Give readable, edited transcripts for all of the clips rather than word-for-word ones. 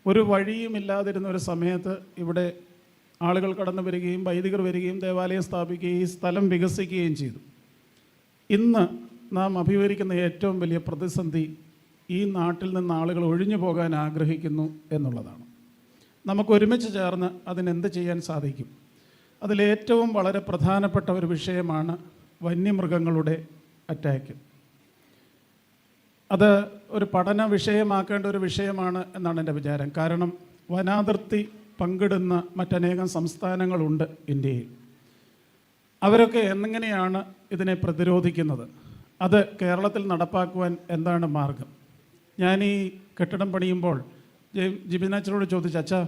ഒരു വഴിയുമില്ലാതിരുന്ന ഒരു സമയത്ത് ഇവിടെ ആളുകൾ കടന്നു വരികയും വൈദികർ വരികയും ദേവാലയം സ്ഥാപിക്കുകയും ഈ സ്ഥലം വികസിക്കുകയും ചെയ്തു. ഇന്ന് നാം അഭിമുഖീകരിക്കുന്ന ഏറ്റവും വലിയ പ്രതിസന്ധി ഈ നാട്ടിൽ നിന്ന് ആളുകൾ ഒഴിഞ്ഞു പോകാൻ ആഗ്രഹിക്കുന്നു എന്നുള്ളതാണ്. നമുക്ക് ഒരുമിച്ച് ചേർന്ന് അതിനെന്ത് ചെയ്യാൻ സാധിക്കും? അതിലേറ്റവും വളരെ പ്രധാനപ്പെട്ട ഒരു വിഷയമാണ് വന്യമൃഗങ്ങളുടെ അറ്റാക്ക്. അത് ഒരു പഠന വിഷയമാക്കേണ്ട ഒരു വിഷയമാണ് എന്നാണ് എൻ്റെ വിചാരം. കാരണം വനാതിർത്തി പങ്കിടുന്ന മറ്റനേകം സംസ്ഥാനങ്ങളുണ്ട് ഇന്ത്യയിൽ. അവരൊക്കെ എങ്ങനെയാണ് ഇതിനെ പ്രതിരോധിക്കുന്നത്? അത് കേരളത്തിൽ നടപ്പാക്കുവാൻ എന്താണ് മാർഗം? ഞാൻ ഈ കെട്ടിടം പണിയുമ്പോൾ ജിബിനാച്ചനോട് ചോദിച്ചു, അച്ഛാ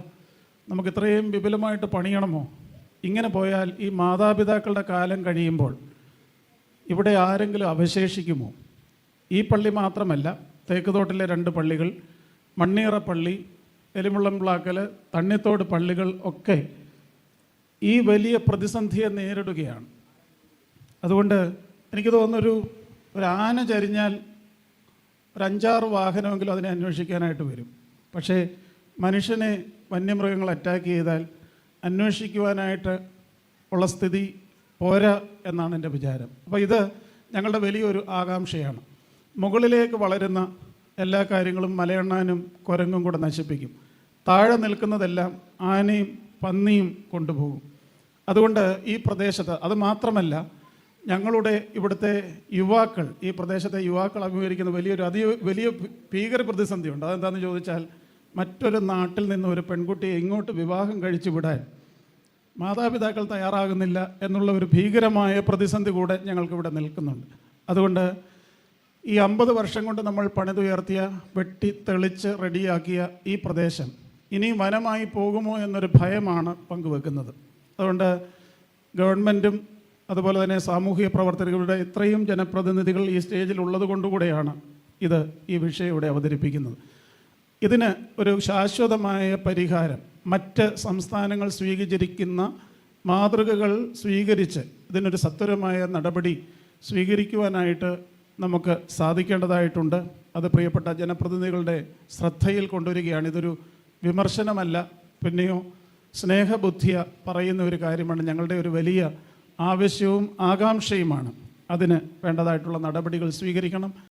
നമുക്ക് ഇത്രയും വിപുലമായിട്ട് പണിയണമോ? ഇങ്ങനെ പോയാൽ ഈ മാതാപിതാക്കളുടെ കാലം കഴിയുമ്പോൾ ഇവിടെ ആരെങ്കിലും അവശേഷിക്കുമോ? ഈ പള്ളി മാത്രമല്ല, തേക്കുതോട്ടിലെ 2 പള്ളികൾ, മണ്ണീറ പള്ളി, എലിമുള്ളംപ്ലാക്കൽ, തണ്ണിത്തോട് പള്ളികൾ ഒക്കെ ഈ വലിയ പ്രതിസന്ധിയെ നേരിടുകയാണ്. അതുകൊണ്ട് എനിക്ക് തോന്നുന്നൊരു ആന ചരിഞ്ഞാൽ ഒരു 5-6 വാഹനമെങ്കിലും അതിനെ അന്വേഷിക്കാനായിട്ട് വരും. പക്ഷേ മനുഷ്യനെ വന്യമൃഗങ്ങൾ അറ്റാക്ക് ചെയ്താൽ അന്വേഷിക്കുവാനായിട്ട് ഉള്ള സ്ഥിതി പോരാ എന്നാണ് എൻ്റെ വിചാരം. അപ്പോൾ ഇത് ഞങ്ങളുടെ വലിയൊരു ആകാംക്ഷയാണ്. മുകളിലേക്ക് വളരുന്ന എല്ലാ കാര്യങ്ങളും മലയണ്ണാനും കുരങ്ങും കൂടെ നശിപ്പിക്കും. താഴെ നിൽക്കുന്നതെല്ലാം ആനയും പന്നിയും കൊണ്ടുപോകും. അതുകൊണ്ട് ഈ പ്രദേശത്ത്, അത് മാത്രമല്ല, ഞങ്ങളുടെ ഇവിടുത്തെ യുവാക്കൾ, ഈ പ്രദേശത്തെ യുവാക്കൾ അഭിമുഖീകരിക്കുന്ന വലിയ ഭീകര പ്രതിസന്ധിയുണ്ട്. അതെന്താണെന്ന് ചോദിച്ചാൽ, മറ്റൊരു നാട്ടിൽ നിന്ന് ഒരു പെൺകുട്ടിയെ ഇങ്ങോട്ട് വിവാഹം കഴിച്ചു വിടാൻ മാതാപിതാക്കൾ തയ്യാറാകുന്നില്ല എന്നുള്ള ഒരു ഭീകരമായ പ്രതിസന്ധി കൂടെ ഞങ്ങൾക്കിവിടെ നിൽക്കുന്നുണ്ട്. അതുകൊണ്ട് ഈ 50 വർഷം കൊണ്ട് നമ്മൾ പണിതുയർത്തിയ, വെട്ടി തെളിച്ച് റെഡിയാക്കിയ ഈ പ്രദേശം ഇനി വനമായി പോകുമോ എന്നൊരു ഭയമാണ് പങ്കുവെക്കുന്നത്. അതുകൊണ്ട് ഗവൺമെൻറ്റും അതുപോലെ തന്നെ സാമൂഹിക പ്രവർത്തകരുടെ ഇത്രയും ജനപ്രതിനിധികൾ ഈ സ്റ്റേജിൽ ഉള്ളത് കൊണ്ടുകൂടെയാണ് ഈ വിഷയം ഇവിടെ അവതരിപ്പിക്കുന്നത്. ഇതിന് ഒരു ശാശ്വതമായ പരിഹാരം മറ്റ് സംസ്ഥാനങ്ങൾ സ്വീകരിച്ചിരിക്കുന്ന മാതൃകകൾ സ്വീകരിച്ച് ഇതിനൊരു സത്വരമായ നടപടി സ്വീകരിക്കുവാനായിട്ട് നമുക്ക് സാധിക്കേണ്ടതായിട്ടുണ്ട്. അത് പ്രിയപ്പെട്ട ജനപ്രതിനിധികളുടെ ശ്രദ്ധയിൽ കൊണ്ടുവരികയാണ്. ഇതൊരു വിമർശനമല്ല, പിന്നെയോ സ്നേഹബുദ്ധിയ പറയുന്ന ഒരു കാര്യമാണ്. ഞങ്ങളുടെ ഒരു വലിയ ആവശ്യവും ആകാംക്ഷയുമാണ്. അതിന് വേണ്ടതായിട്ടുള്ള നടപടികൾ സ്വീകരിക്കണം.